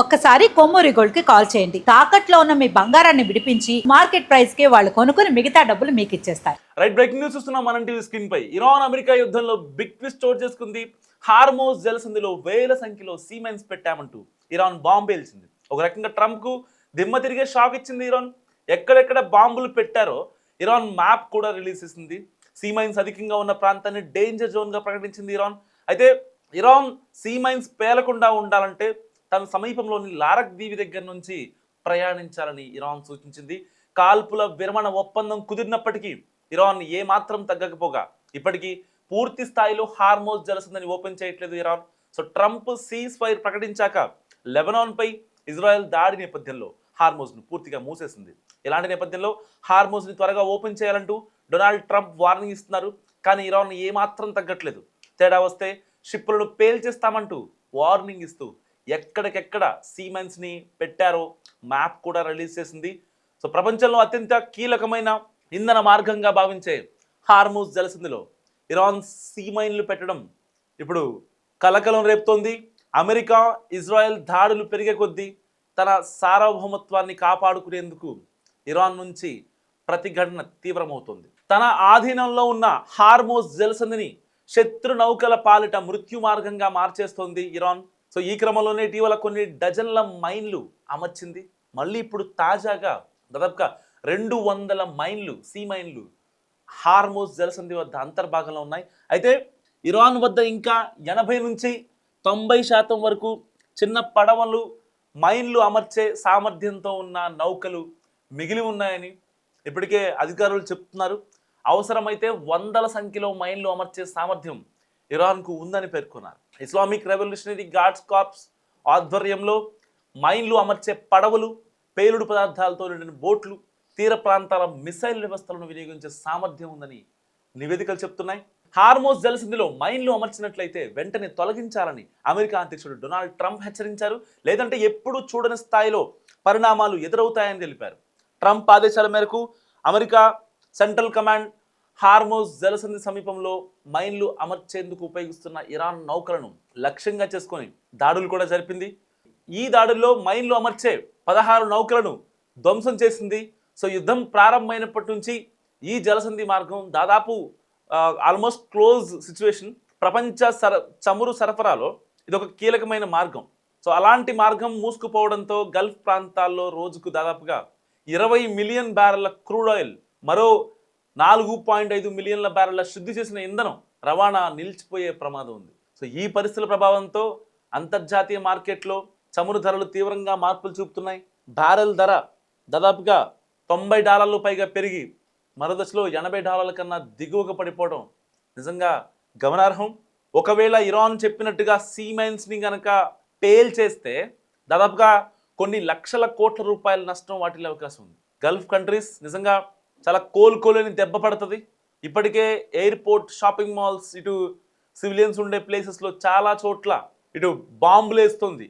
ఒక్కసారి కొమ్మూరి గోల్డ్ కి కాల్ చేయండి. తాకట్లో ఉన్న మీ బంగారాన్ని విడిపించి మార్కెట్ ప్రైస్ కి వాళ్ళు కొనుక్కుని మిగతా డబ్బులు మీకు ఇచ్చేస్తారు. రైట్, బ్రేకింగ్ న్యూస్ చూస్తున్నాం మనం టీవీ స్క్రీన్ పై. ఇరాన్ అమెరికా యుద్ధంలో బిగ్ ట్విస్ట్ చోటు చేసుకుంది. హార్మోజ్ జలసంధిలో వేల సంఖ్యలో సీమెన్స్ పెట్టామంటూ ఇరాన్ బాంబు పేల్చింది. ఒక రకంగా ట్రంప్ కు దిమ్మ తిరిగే షాక్ ఇచ్చింది ఇరాన్. ఎక్కడెక్కడ బాంబులు పెట్టారో ఇరాన్ మ్యాప్ కూడా రిలీజ్ చేసింది. సీమైన్స్ అధికంగా ఉన్న ప్రాంతాన్ని డేంజర్ జోన్ గా ప్రకటించింది ఇరాన్. అయితే ఇరాన్ సీమైన్స్ పేలకుండా ఉండాలంటే తన సమీపంలోని లారక్ దీవి దగ్గర నుంచి ప్రయాణించాలని ఇరాన్ సూచించింది. కాల్పుల విరమణ ఒప్పందం కుదిరినప్పటికీ ఇరాన్ ఏమాత్రం తగ్గకపోగా ఇప్పటికీ పూర్తి స్థాయిలో హార్మోజ్ జలసంధిని ఓపెన్ చేయట్లేదు Iran. So Trump ceasefire ప్రకటించాక లెబనాన్ పై ఇజ్రాయెల్ దాడి నేపథ్యంలో హార్మోజ్ను పూర్తిగా మూసేసింది. ఇలాంటి నేపథ్యంలో హార్మోజ్ని త్వరగా ఓపెన్ చేయాలంటూ డొనాల్డ్ ట్రంప్ వార్నింగ్ ఇస్తున్నారు. కానీ ఇరాన్ ఏమాత్రం తగ్గట్లేదు. తేడా వస్తే షిప్పులను పేల్చేస్తామంటూ వార్నింగ్ ఇస్తూ ఎక్కడికెక్కడ సీమెన్స్ని పెట్టారో మ్యాప్ కూడా రిలీజ్ చేసింది. సో ప్రపంచంలో అత్యంత కీలకమైన ఇంధన మార్గంగా భావించే హార్మూజ్ జలసంధిలో ఇరాన్ సీమైన్లు పెట్టడం ఇప్పుడు కలకలం రేపుతోంది. అమెరికా ఇజ్రాయెల్ దాడులు పెరిగే కొద్దీ తన సార్వభౌమత్వాన్ని కాపాడుకునేందుకు ఇరాన్ నుంచి ప్రతిఘటన తీవ్రమవుతోంది. తన ఆధీనంలో ఉన్న హార్మోజ్ జలసంధిని శత్రు నౌకల పాలిట మృత్యు మార్గంగా మార్చేస్తోంది ఇరాన్. సో ఈ క్రమంలోనే ఇటీవల కొన్ని డజన్ల మైన్లు అమర్చింది. మళ్ళీ ఇప్పుడు తాజాగా దాదాపుగా 200 మైన్లు సీ మైన్లు హార్మోజ్ జలసంధి వద్ద అంతర్భాగంలో ఉన్నాయి. అయితే ఇరాన్ వద్ద ఇంకా 80 నుంచి 90% వరకు చిన్న పడవలు మైన్లు అమర్చే సామర్థ్యంతో ఉన్న నౌకలు మిగిలి ఉన్నాయని ఇప్పటికే అధికారులు చెప్తున్నారు. అవసరమైతే వందల సంఖ్యలో మైన్లు అమర్చే సామర్థ్యం ఇరాన్కు ఉందని పేర్కొన్నారు. ఇస్లామిక్ రెవల్యూషనరీ గార్డ్స్ కార్ప్స్ ఆధ్వర్యంలో మైన్లు అమర్చే పడవలు, పేలుడు పదార్థాలతో నిండిన బోట్లు, తీర ప్రాంతాల మిసైల్ వ్యవస్థలను వినియోగించే సామర్థ్యం ఉందని నివేదికలు చెప్తున్నాయి. హార్మోజ్ జలసంధిలో మైన్లు అమర్చినట్లయితే వెంటనే తొలగించాలని అమెరికా అధ్యక్షుడు డొనాల్డ్ ట్రంప్ హెచ్చరించారు. లేదంటే ఎప్పుడూ చూడని స్థాయిలో పరిణామాలు ఎదురవుతాయని తెలిపారు. ట్రంప్ ఆదేశాల మేరకు అమెరికా సెంట్రల్ కమాండ్ హార్మోజ్ జలసంధి సమీపంలో మైన్లు అమర్చేందుకు ఉపయోగిస్తున్న ఇరాన్ నౌకలను లక్ష్యంగా చేసుకొని దాడులు కూడా జరిపింది. ఈ దాడుల్లో మైన్లు అమర్చే 16 నౌకలను ధ్వంసం చేసింది. సో యుద్ధం ప్రారంభమైనప్పటి నుంచి ఈ జలసంధి మార్గం దాదాపు ఆల్మోస్ట్ క్లోజ్ సిచ్యువేషన్. ప్రపంచ చమురు సరఫరాలో ఇది ఒక కీలకమైన మార్గం. సో అలాంటి మార్గం మూసుకుపోవడంతో గల్ఫ్ ప్రాంతాల్లో రోజుకు దాదాపుగా 20 మిలియన్ బ్యారెళ్ల క్రూడ్ ఆయిల్, మరో 4.5 మిలియన్ల బ్యారెళ్ల శుద్ధి చేసిన ఇంధనం రవాణా నిలిచిపోయే ప్రమాదం ఉంది. సో ఈ పరిస్థితుల ప్రభావంతో అంతర్జాతీయ మార్కెట్లో చమురు ధరలు తీవ్రంగా మార్పులు చూపుతున్నాయి. బ్యారెల్ ధర దాదాపుగా $90 పైగా పెరిగి మరో దశలో $80 కన్నా దిగువగా పడిపోవడం నిజంగా గమనార్హం. ఒకవేళ ఇరాన్ చెప్పినట్టుగా సీమైన్స్ని కనుక పేల్ చేస్తే దాదాపుగా కొన్ని లక్షల కోట్ల రూపాయల నష్టం వాటిల్లే అవకాశం ఉంది. గల్ఫ్ కంట్రీస్ నిజంగా చాలా కోలుకోలేని దెబ్బ పడుతుంది. ఇప్పటికే ఎయిర్పోర్ట్, షాపింగ్ మాల్స్, ఇటు సివిలియన్స్ ఉండే ప్లేసెస్లో చాలా చోట్ల ఇటు బాంబులు వేస్తుంది.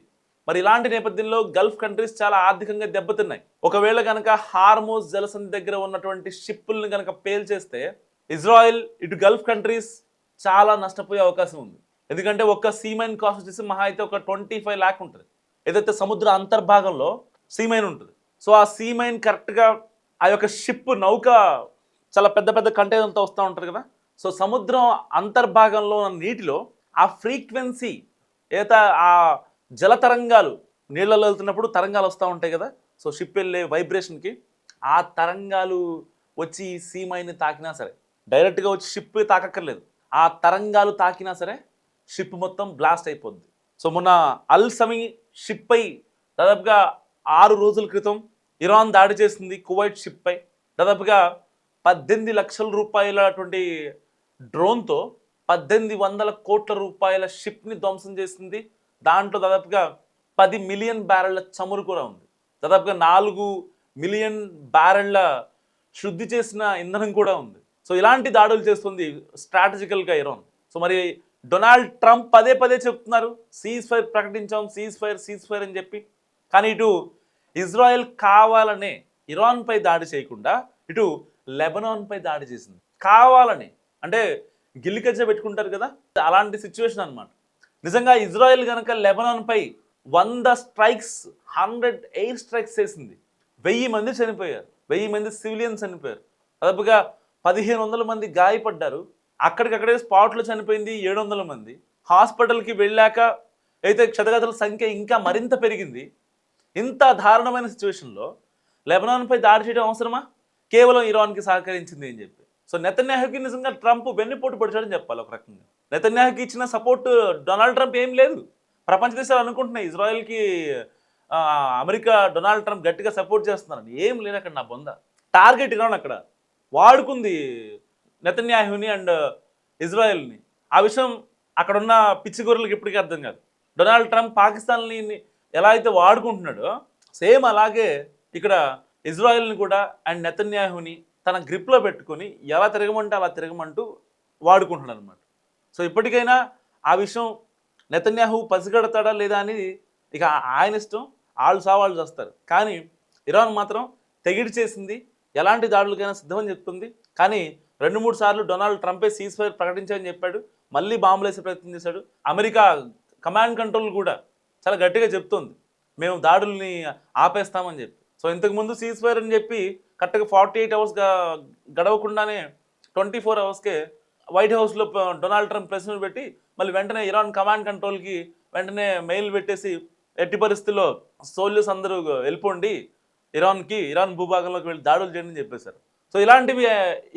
మరి ఇలాంటి నేపథ్యంలో గల్ఫ్ కంట్రీస్ చాలా ఆర్థికంగా దెబ్బతిన్నాయి. ఒకవేళ కనుక హార్మోజ్ జలసంధి దగ్గర ఉన్నటువంటి షిప్పుల్ని కనుక పేల్చేస్తే ఇజ్రాయెల్, ఇటు గల్ఫ్ కంట్రీస్ చాలా నష్టపోయే అవకాశం ఉంది. ఎందుకంటే ఒక్క సీమైన్ కాస్ట్ వచ్చేసి మహా అయితే ఒక 25 లాక్ ఉంటుంది. ఏదైతే సముద్ర అంతర్భాగంలో సీమైన్ ఉంటుంది. సో ఆ సీమైన్ కరెక్ట్గా ఆ యొక్క షిప్ నౌక చాలా పెద్ద పెద్ద కంటైనర్తో వస్తూ ఉంటారు కదా. సో సముద్రం అంతర్భాగంలో ఉన్న నీటిలో ఆ ఫ్రీక్వెన్సీ ఏదైతే ఆ జల తరంగాలు నీళ్ళలో వెళ్తున్నప్పుడు తరంగాలు వస్తూ ఉంటాయి కదా. సో షిప్ వెళ్ళే వైబ్రేషన్కి ఆ తరంగాలు వచ్చి సీమైన్ని తాకినా సరే, డైరెక్ట్గా వచ్చి షిప్ తాకక్కర్లేదు, ఆ తరంగాలు తాకినా సరే షిప్ మొత్తం బ్లాస్ట్ అయిపోద్ది. సో మొన్న అల్ సమీ షిప్ పై దాదాపుగా 6 రోజుల క్రితం ఇరాన్ దాడి చేసింది. కువైట్ షిప్ పై దాదాపుగా 18 లక్షల రూపాయలటువంటి డ్రోన్తో 1800 కోట్ల రూపాయల షిప్ని ధ్వంసం చేసింది. దాంట్లో దాదాపుగా 10 మిలియన్ బ్యారెళ్ల చమురు కూడా ఉంది. దాదాపుగా 4 మిలియన్ బ్యారెళ్ల శుద్ధి చేసిన ఇంధనం కూడా ఉంది. సో ఇలాంటి దాడులు చేస్తుంది స్ట్రాటజికల్గా ఇరాన్. సో మరి డొనాల్డ్ ట్రంప్ పదే పదే చెప్తున్నారు సీజ్ ఫైర్ ప్రకటించాం, సీజ్ ఫైర్ అని చెప్పి. కానీ ఇటు ఇజ్రాయెల్ కావాలనే ఇరాన్పై దాడి చేయకుండా ఇటు లెబనాన్పై దాడి చేసింది. కావాలని అంటే గిల్లికజ్జ పెట్టుకుంటారు కదా, అలాంటి సిచ్యువేషన్ అనమాట. నిజంగా ఇజ్రాయెల్ కనుక లెబనాన్పై 100 స్ట్రైక్స్ 100 ఎయిర్ స్ట్రైక్స్ చేసింది. 1000 మంది చనిపోయారు, 1000 మంది సివిలియన్స్ చనిపోయారు, దాదాపుగా 1500 మంది గాయపడ్డారు. అక్కడికక్కడే స్పాట్లో చనిపోయింది 700 మంది. హాస్పిటల్కి వెళ్ళాక అయితే క్షతగాతుల సంఖ్య ఇంకా మరింత పెరిగింది. ఇంత దారుణమైన సిచ్యువేషన్లో లెబనాన్పై దాడి చేయడం అవసరమా? కేవలం ఇరాన్కి సహకరించింది అని చెప్పి. సో నెతన్యాహుకి నిజంగా ట్రంప్ వెన్నుపోటు పొడిచాడని చెప్పాలి ఒక రకంగా. నెతన్యాహుకి ఇచ్చిన సపోర్ట్ డొనాల్డ్ ట్రంప్ ఏం లేదు. ప్రపంచ దేశాలు అనుకుంటున్నాయి ఇజ్రాయెల్కి అమెరికా డొనాల్డ్ ట్రంప్ గట్టిగా సపోర్ట్ చేస్తున్నారని. ఏం లేదు అక్కడ. నా బొంద టార్గెట్ ఇరాన్ అక్కడ వాడుకుంది నెతన్యాహుని అండ్ ఇజ్రాయెల్ని. ఆ విషయం అక్కడున్న పిచ్చి గొర్రెలకు ఇప్పటికీ అర్థం కాదు. డొనాల్డ్ ట్రంప్ పాకిస్తాన్ని ఎలా అయితే వాడుకుంటున్నాడో సేమ్ అలాగే ఇక్కడ ఇజ్రాయెల్ని కూడా అండ్ నెతన్యాహుని తన గ్రిప్లో పెట్టుకొని ఎలా తిరగమంటే అలా తిరగమంటూ వాడుకుంటున్నాడు అనమాట. సో ఇప్పటికైనా ఆ విషయం నెతన్యాహు పసిగడతాడా లేదా అనేది ఇక ఆయన ఇష్టం, వాళ్ళు సావాళ్ళు చేస్తారు. కానీ ఇరాన్ మాత్రం తెగిడి చేసింది, ఎలాంటి దాడులకైనా సిద్ధమని చెప్తుంది. కానీ 2-3 సార్లు డొనాల్డ్ ట్రంపే సీజ్ ఫైర్ ప్రకటించాలని చెప్పాడు, మళ్ళీ బాంబులు వేసే ప్రయత్నం చేశాడు. అమెరికా కమాండ్ కంట్రోల్ కూడా చాలా గట్టిగా చెప్తుంది మేము దాడుల్ని ఆపేస్తామని చెప్పి. సో ఇంతకుముందు సీజ్ ఫైర్ అని చెప్పి కరెక్ట్గా 48 అవర్స్ గడవకుండానే 24 అవర్స్కే వైట్ హౌస్లో డొనాల్డ్ ట్రంప్ ప్రెస్ మీట్ పెట్టి మళ్ళీ వెంటనే ఇరాన్ కమాండ్ కంట్రోల్కి వెంటనే మెయిల్ పెట్టేసి ఎట్టి పరిస్థితుల్లో సోల్జర్స్ అందరూ వెళ్ళిపోండి ఇరాన్ భూభాగంలోకి వెళ్ళి దాడులు చేయండి అని చెప్పేశారు. సో ఇలాంటివి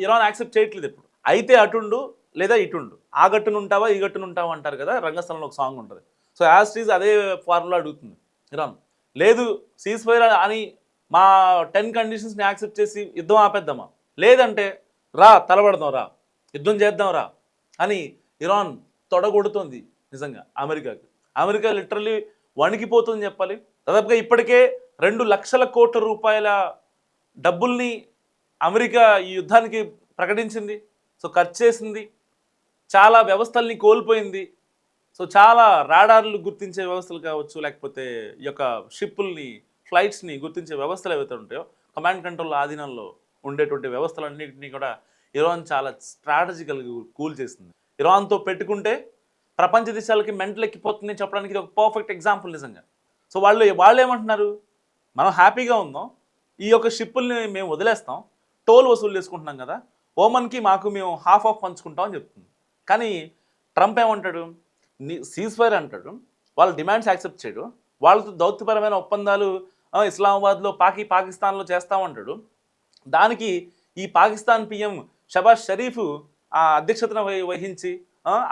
ఇరాన్ యాక్సెప్ట్ చేయట్లేదు ఇప్పుడు. అయితే అటుండు లేదా ఇటుండు, ఆ గట్టును ఉంటావా ఈ గట్టును ఉంటావా అంటారు కదా, రంగస్థలంలో ఒక సాంగ్ ఉంటుంది. సో యాజ్ టీజ్ అదే ఫార్ములా అడుగుతుంది ఇరాన్. లేదు సీజ్ ఫైర్ అని మా 10 కండిషన్స్ని యాక్సెప్ట్ చేసి యుద్ధం ఆపేద్దామా, లేదంటే రా తలబడదాం, రా యుద్ధం చేద్దాం రా అని ఇరాన్ తొడగొడుతుంది నిజంగా అమెరికాకి. అమెరికా లిటరల్లీ వణికిపోతుందని చెప్పాలి. దాదాపుగా ఇప్పటికే 2 లక్షల కోట్ల రూపాయల డబ్బుల్ని అమెరికా ఈ యుద్ధానికి ప్రకటించింది. సో ఖర్చు చేసింది, చాలా వ్యవస్థల్ని కోల్పోయింది. సో చాలా రాడార్లు గుర్తించే వ్యవస్థలు కావచ్చు, లేకపోతే ఈ యొక్క షిప్పుల్ని ఫ్లైట్స్ని గుర్తించే వ్యవస్థలు ఏవైతే ఉంటాయో కమాండ్ కంట్రోల్ ఆధీనంలో ఉండేటువంటి వ్యవస్థలన్నింటినీ కూడా ఇరాన్ చాలా స్ట్రాటజికల్గా కూల్ చేసింది. ఇరాన్తో పెట్టుకుంటే ప్రపంచ దేశాలకి మెంటల్ ఎక్కిపోతుందని చెప్పడానికి ఇది ఒక పర్ఫెక్ట్ ఎగ్జాంపుల్ నిజంగా. సో వాళ్ళు ఏమంటున్నారు, మనం హ్యాపీగా ఉందాం, ఈ యొక్క షిప్పుల్ని మేము వదిలేస్తాం, టోల్ వసూలు చేసుకుంటున్నాం కదా, ఓమన్కి మాకు మేము హాఫ్ పంచుకుంటాం అని చెప్తుంది. కానీ ట్రంప్ ఏమంటాడు, సీజ్ ఫైర్ అంటాడు, వాళ్ళ డిమాండ్స్ యాక్సెప్ట్ చేయడు, వాళ్ళతో దౌత్యపరమైన ఒప్పందాలు ఇస్లామాబాద్లో పాకిస్తాన్లో చేస్తామంటాడు. దానికి ఈ పాకిస్తాన్ పిఎం షబాజ్ షరీఫ్ ఆ అధ్యక్షతను వహించి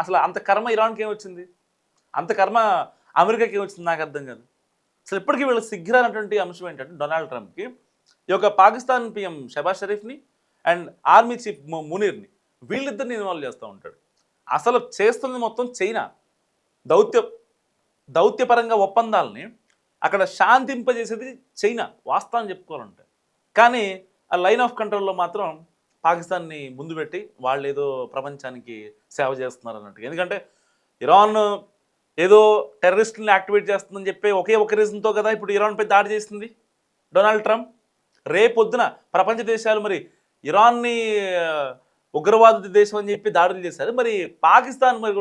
అసలు అంత కర్మ ఇరాన్కి ఏమొచ్చింది, అంత కర్మ అమెరికాకి ఏమొచ్చింది నాకు అర్థం కాదు. అసలు ఇప్పటికీ వీళ్ళ సిగ్గురానటువంటి అంశం ఏంటంటే డొనాల్డ్ ట్రంప్కి ఈ యొక్క పాకిస్తాన్ పిఎం షబాజ్ షరీఫ్ని అండ్ ఆర్మీ చీఫ్ మునీర్ని వీళ్ళిద్దరిని ఇన్వాల్వ్ చేస్తూ ఉంటాడు. అసలు చేస్తున్నది మొత్తం చైనా దౌత్యపరంగా ఒప్పందాలని అక్కడ శాంతింపజేసేది చైనా వాస్తవం చెప్పుకోవాలంటే. కానీ ఆ లైన్ ఆఫ్ కంట్రోల్లో మాత్రం పాకిస్తాన్ని ముందు పెట్టి వాళ్ళు ఏదో ప్రపంచానికి సేవ చేస్తున్నారు అన్నట్టు. ఎందుకంటే ఇరాన్ ఏదో టెర్రరిస్టులను యాక్టివేట్ చేస్తుందని చెప్పి ఒకే ఒక రీజన్తో కదా ఇప్పుడు ఇరాన్పై దాడి చేసింది డొనాల్డ్ ట్రంప్. రేపొద్దున ప్రపంచ దేశాలు మరి ఇరాన్ని ఉగ్రవాద దేశం అని చెప్పి దాడులు చేశారు, మరి పాకిస్తాన్ మరి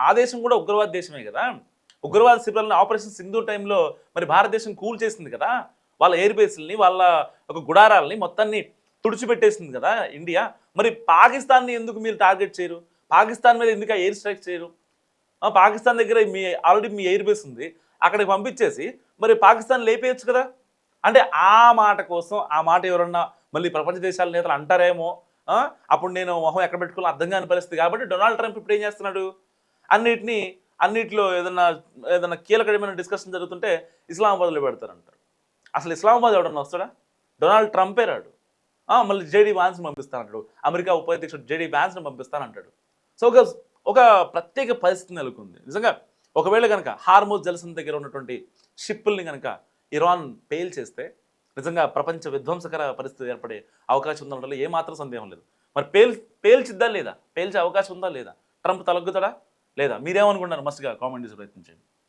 ఆ దేశం కూడా ఉగ్రవాద దేశమే కదా. ఉగ్రవాద శిబిరాలను ఆపరేషన్ సింధు టైంలో మరి భారతదేశం కూల్ చేసింది కదా, వాళ్ళ ఎయిర్ బేస్లని వాళ్ళ ఒక గుడారాలని మొత్తాన్ని తుడిచిపెట్టేసింది కదా ఇండియా. మరి పాకిస్తాన్ని ఎందుకు మీరు టార్గెట్ చేయరు, పాకిస్తాన్ మీద ఎందుకు ఎయిర్ స్ట్రైక్ చేయరు? పాకిస్తాన్ దగ్గర ఆల్రెడీ మీ ఎయిర్ బేస్ ఉంది, అక్కడికి పంపించేసి మరి పాకిస్తాన్ లేపేయచ్చు కదా. అంటే ఆ మాట కోసం ఆ మాట ఎవరన్నా మళ్ళీ ప్రపంచ దేశాల నేతలు అంటారేమో, అప్పుడు నేను మొహం ఎక్కడ పెట్టుకోవాలో అర్థం కాని పరిస్థితి. కాబట్టి డొనాల్డ్ ట్రంప్ ఇప్పుడు ఏం చేస్తున్నాడు, అన్నిటిలో ఏదైనా కీలకమైన డిస్కషన్ జరుగుతుంటే ఇస్లామాబాద్లో పెడతారంటారు. అసలు ఇస్లామాబాద్ ఎవడన్నా వస్తాడా? డొనాల్డ్ ట్రంపే రాడు. మళ్ళీ జేడీ వ్యాన్స్ని పంపిస్తానంటాడు, అమెరికా ఉపాధ్యక్షుడు జేడీ వ్యాన్స్ని పంపిస్తానంటాడు. సో ఒక ప్రత్యేక పరిస్థితి నెలకొంది నిజంగా. ఒకవేళ కనుక హార్మోజ్ జలసంధి దగ్గర ఉన్నటువంటి షిప్పుల్ని కనుక ఇరాన్ పేల్ చేస్తే నిజంగా ప్రపంచ విధ్వంసకర పరిస్థితి ఏర్పడే అవకాశం ఉందనడంలో ఏమాత్రం సందేహం లేదు. మరి పేల్చిద్దా లేదా, పేల్చే అవకాశం ఉందా లేదా, ట్రంప్ తలగ్గుతాడా లేదా, మీరేమనుకుంటున్నారు? మస్తుగా కామెంట్ చేసి ప్రయత్నించండి.